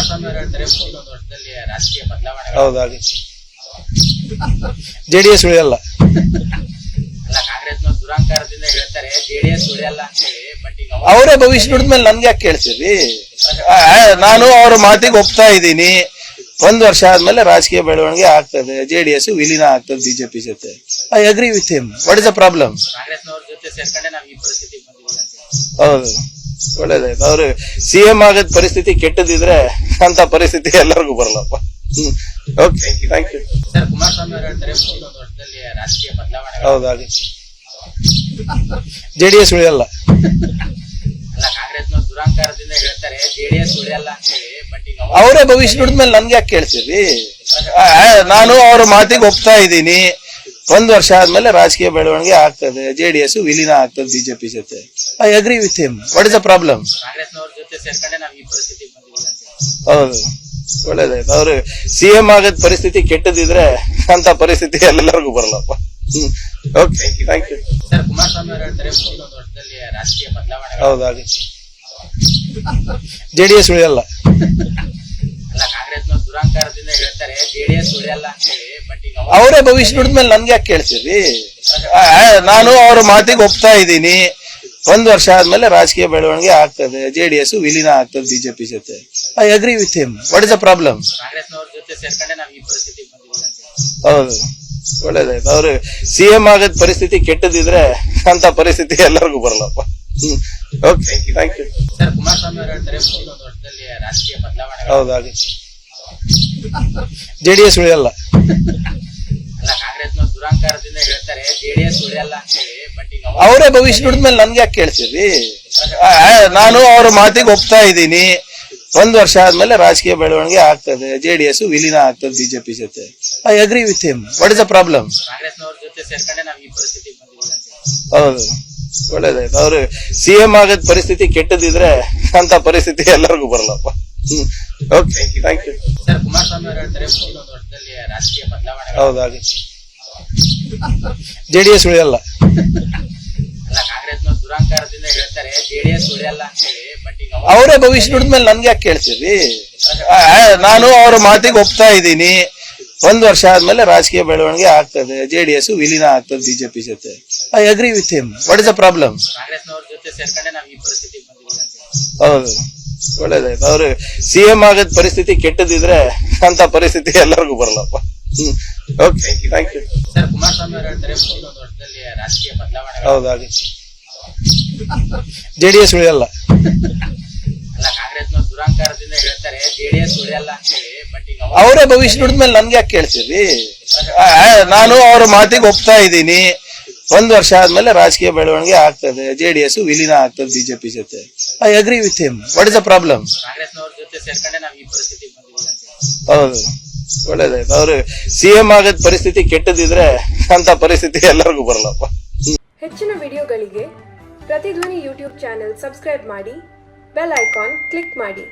ಕುಮಾರಸ್ವಾಮಿ ಅವರು ಹೇಳ್ತಾರೆ ಮುಂದಿನ ವರ್ಷದಲ್ಲಿ ರಾಜಕೀಯ ಬದಲಾವಣೆ. ಹೌದಾಗುತ್ತೆ. ಜೆಡಿಎಸ್ ಉಳಿಯಲ್ಲ. ಅಲ್ಲ, ಕಾಂಗ್ರೆಸ್ನ ದುರಂಕಾರದಿಂದ ಹೇಳ್ತಾರೆ ಜೆಡಿಎಸ್ ಉಳಿಯಲ್ಲ ಅಂತ ಹೇಳಿ. ಬಟ್ ಈಗ ಅವರೇ ಭವಿಷ್ಯ ನುಡಿದ್ಮೇಲೆ ನನ್ಗೆ ಯಾಕೆ ಕೇಳ್ತೀರಿ? ನಾನು ಅವ್ರ ಮಾತಿಗೆ ಒಪ್ತಾ ಇದ್ದೀನಿ. 1 ವರ್ಷ ಆದ್ಮೇಲೆ ರಾಜಕೀಯ ಬೆಳವಣಿಗೆ ಆಗ್ತದೆ, ಜೆಡಿಎಸ್ ವಿಲೀನ ಆಗ್ತದೆ ಬಿಜೆಪಿ ಜೊತೆ. I agree with him. What is the problem? ಕಾಂಗ್ರೆಸ್ನವ್ರ ಜೊತೆ ಸೇರ್ಕೊಂಡೆ ನಾವು ಈ ಪರಿಸ್ಥಿತಿಗೆ ಬಂದಿದ್ದೀವಿ ಅಂತ. ಹೌದು, ಒಳ್ಳೇದಾಯ್ತು. ಅವ್ರು ಸಿಎಂ ಆಗದ್ ಪರಿಸ್ಥಿತಿ ಕೆಟ್ಟದಿದ್ರೆ ಅಂತ ಪರಿಸ್ಥಿತಿ ಎಲ್ಲರಿಗೂ ಬರಲ್ಲಪ್ಪ. Okay, thank you. Sir, Kumaraswamy ಅವರು ಹೇಳ್ತಾರೆ ಮುಂದಿನ ವರ್ಷದಲ್ಲಿ ರಾಜಕೀಯ ಬದಲಾವಣೆ. ಹೌದಾಗುತ್ತೆ. ಜೆಡಿಎಸ್ ಉಳಿಯಲ್ಲ. ಅಲ್ಲ, ಕಾಂಗ್ರೆಸ್ನ ದುರಂಕಾರದಿಂದ ಹೇಳ್ತಾರೆ ಜೆಡಿಎಸ್ ಉಳಿಯಲ್ಲ ಅಂತ ಹೇಳಿ. ಬಟ್ ಈಗ ಅವರೇ ಭವಿಷ್ಯ ನುಡಿದ್ಮೇಲೆ ನನ್ಗೆ ಯಾಕೆ ಕೇಳ್ತೀರಿ? ನಾನು ಅವ್ರ ಮಾತಿಗೆ ಒಪ್ತಾ ಇದ್ದೀನಿ. 1 ವರ್ಷ ಆದ್ಮೇಲೆ ರಾಜಕೀಯ ಬೆಳವಣಿಗೆ ಆಗ್ತದೆ, ಜೆಡಿಎಸ್ ವಿಲೀನ ಆಗ್ತದೆ ಬಿಜೆಪಿ ಜೊತೆ. I agree with him. What is the problem? ಕಾಂಗ್ರೆಸ್ನವ್ರ ಜೊತೆ ಸೇರ್ಕೊಂಡೆ ನಾವು ಈ ಪರಿಸ್ಥಿತಿಗೆ ಬಂದಿದ್ದೀವಿ ಅಂತ. ಹೌದು, ಒಳ್ಳೇದಾಯ್ತು. ಅವ್ರು ಸಿಎಂ ಆಗದ್ ಪರಿಸ್ಥಿತಿ ಕೆಟ್ಟದಿದ್ರೆ ಅಂತ ಪರಿಸ್ಥಿತಿ ಎಲ್ಲರಿಗೂ ಬರಲ್ಲಪ್ಪ. Okay, thank you. Sir, Kumaraswamy ಅವರು ಹೇಳ್ತಾರೆ ಮುಂದಿನ ವರ್ಷದಲ್ಲಿ ರಾಜಕೀಯ ಬದಲಾವಣೆ. ಹೌದಾಗುತ್ತೆ. ಜೆಡಿಎಸ್ ಉಳಿಯಲ್ಲ. ಅಲ್ಲ, ಕಾಂಗ್ರೆಸ್ನ ದುರಂಕಾರದಿಂದ ಹೇಳ್ತಾರೆ ಜೆಡಿಎಸ್ ಉಳಿಯಲ್ಲ ಅಂತ ಹೇಳಿ. ಬಟ್ ಈಗ ಅವರೇ ಭವಿಷ್ಯ ನುಡಿದ್ಮೇಲೆ ನನ್ಗೆ ಯಾಕೆ ಕೇಳ್ತೀರಿ? ನಾನು ಅವ್ರ ಮಾತಿಗೆ ಒಪ್ತಾ ಇದ್ದೀನಿ. 1 ವರ್ಷ ಆದ್ಮೇಲೆ ರಾಜಕೀಯ ಬೆಳವಣಿಗೆ ಆಗ್ತದೆ, ಜೆಡಿಎಸ್ ವಿಲೀನ ಆಗ್ತದೆ ಬಿಜೆಪಿ ಜೊತೆ. I agree with him. What is the problem? ಕಾಂಗ್ರೆಸ್ನವ್ರ ಜೊತೆ ಸೇರ್ಕೊಂಡೆ ನಾವು ಈ ಪರಿಸ್ಥಿತಿಗೆ ಬಂದಿದ್ದೀವಿ ಅಂತ. ಹೌದು, ಒಳ್ಳೇದಾಯ್ತು. ಅವ್ರು ಸಿಎಂ ಆಗದ್ ಪರಿಸ್ಥಿತಿ ಕೆಟ್ಟದಿದ್ರೆ ಅಂತ ಪರಿಸ್ಥಿತಿ ಎಲ್ಲರಿಗೂ ಬರಲ್ಲಪ್ಪ. Okay, thank you. Sir, Kumaraswamy ಅವರು ಹೇಳ್ತಾರೆ ಮುಂದಿನ ವರ್ಷದಲ್ಲಿ ರಾಜಕೀಯ ಬದಲಾವಣೆ. ಹೌದಾಗುತ್ತೆ. ಜೆಡಿಎಸ್ ಉಳಿಯಲ್ಲ. ಅಲ್ಲ, ಕಾಂಗ್ರೆಸ್ನ ದುರಂಕಾರದಿಂದ ಹೇಳ್ತಾರೆ ಜೆಡಿಎಸ್ ಉಳಿಯಲ್ಲ ಅಂತ ಹೇಳಿ. ಬಟ್ ಈಗ ಅವರೇ ಭವಿಷ್ಯ ನುಡಿದ್ಮೇಲೆ ನನ್ಗೆ ಯಾಕೆ ಕೇಳ್ತೀರಿ? ನಾನು ಅವ್ರ ಮಾತಿಗೆ ಒಪ್ತಾ ಇದ್ದೀನಿ. 1 ವರ್ಷ ಆದ್ಮೇಲೆ ರಾಜಕೀಯ ಬೆಳವಣಿಗೆ ಆಗ್ತದೆ, ಜೆಡಿಎಸ್ ವಿಲೀನ ಆಗ್ತದೆ ಬಿಜೆಪಿ ಜೊತೆ. I agree with him. What is the problem? ಕಾಂಗ್ರೆಸ್ನವ್ರ ಜೊತೆ ಸೇರ್ಕೊಂಡೆ ನಾವು ಈ ಪರಿಸ್ಥಿತಿಗೆ ಬಂದಿದ್ದೀವಿ ಅಂತ. ಹೌದು, ಒಳ್ಳೇದಾಯ್ತು. ಅವ್ರು ಸಿಎಂ ಆಗದ್ ಪರಿಸ್ಥಿತಿ ಕೆಟ್ಟದಿದ್ರೆ ಅಂತ ಪರಿಸ್ಥಿತಿ ಎಲ್ಲರಿಗೂ ಬರಲ್ಲಪ್ಪ. Okay, thank you. Sir, Kumaraswamy ಅವರು ಹೇಳ್ತಾರೆ ಮುಂದಿನ ವರ್ಷದಲ್ಲಿ ರಾಜಕೀಯ ಬದಲಾವಣೆ. ಹೌದಾಗುತ್ತೆ. ಜೆಡಿಎಸ್ ಉಳಿಯಲ್ಲ. ಅಲ್ಲ, ಕಾಂಗ್ರೆಸ್ನ ದುರಂಕಾರದಿಂದ ಹೇಳ್ತಾರೆ ಜೆಡಿಎಸ್ ಉಳಿಯಲ್ಲ ಅಂತ ಹೇಳಿ. ಬಟ್ ಈಗ ಅವರೇ ಭವಿಷ್ಯ ನುಡಿದ್ಮೇಲೆ ನನ್ಗೆ ಯಾಕೆ ಕೇಳ್ತೀರಿ? ನಾನು ಅವ್ರ ಮಾತಿಗೆ ಒಪ್ತಾ ಇದ್ದೀನಿ. 1 ವರ್ಷ ಆದ್ಮೇಲೆ ರಾಜಕೀಯ ಬೆಳವಣಿಗೆ ಆಗ್ತದೆ, ಜೆಡಿಎಸ್ ವಿಲೀನ ಆಗ್ತದೆ ಬಿಜೆಪಿ ಜೊತೆ. I agree with him. What is the problem? ಕಾಂಗ್ರೆಸ್ನವ್ರ ಜೊತೆ ಸೇರ್ಕೊಂಡೆ ನಾವು ಈ ಪರಿಸ್ಥಿತಿಗೆ ಬಂದಿದ್ದೀವಿ ಅಂತ. ಹೌದು, ಒಳ್ಳೇದಾಯ್ತು. ಅವ್ರು ಸಿಎಂ ಆಗದ್ ಪರಿಸ್ಥಿತಿ ಕೆಟ್ಟದಿದ್ರೆ ಅಂತ ಪರಿಸ್ಥಿತಿ ಎಲ್ಲರಿಗೂ ಬರಲ್ಲಪ್ಪ. Okay, thank you. Sir, Kumaraswamy ಅವರು ಹೇಳ್ತಾರೆ ಮುಂದಿನ ವರ್ಷದಲ್ಲಿ ರಾಜಕೀಯ ಬದಲಾವಣೆ. ಹೌದಾಗುತ್ತೆ. ಜೆಡಿಎಸ್ ಉಳಿಯಲ್ಲ. ಅಲ್ಲ, ಕಾಂಗ್ರೆಸ್ನ ದುರಂಕಾರದಿಂದ ಹೇಳ್ತಾರೆ ಜೆಡಿಎಸ್ ಉಳಿಯಲ್ಲ ಅಂತ ಹೇಳಿ. ಬಟ್ ಈಗ ಅವರೇ ಭವಿಷ್ಯ ನುಡಿದ್ಮೇಲೆ ನನ್ಗೆ ಯಾಕೆ ಕೇಳ್ತೀರಿ? ನಾನು ಅವ್ರ ಮಾತಿಗೆ ಒಪ್ತಾ ಇದ್ದೀನಿ. 1 ವರ್ಷ ಆದ್ಮೇಲೆ ರಾಜಕೀಯ ಬೆಳವಣಿಗೆ ಆಗ್ತದೆ, ಜೆಡಿಎಸ್ ವಿಲೀನ ಆಗ್ತದೆ ಬಿಜೆಪಿ ಜೊತೆ. I agree with him. What is the problem? ಕಾಂಗ್ರೆಸ್ನವ್ರ ಜೊತೆ ಸೇರ್ಕೊಂಡೆ ನಾವು ಈ ಪರಿಸ್ಥಿತಿಗೆ ಬಂದಿದ್ದೀವಿ ಅಂತ. ಹೌದು, ಒಳ್ಳೇದಾಯ್ತು. ಅವ್ರು ಸಿಎಂ ಆಗದ್ ಪರಿಸ್ಥಿತಿ ಕೆಟ್ಟದಿದ್ರೆ ಅಂತ ಪರಿಸ್ಥಿತಿ ಎಲ್ಲರಿಗೂ ಬರಲ್ಲಪ್ಪ. ಹೆಚ್ಚಿನ ವಿಡಿಯೋಗಳಿಗೆ ಪ್ರತಿಧ್ವನಿ ಯೂಟ್ಯೂಬ್ ಚಾನೆಲ್ ಸಬ್ಸ್ಕ್ರೈಬ್ ಮಾಡಿ, ಬೆಲ್ ಐಕಾನ್ ಕ್ಲಿಕ್ ಮಾಡಿ.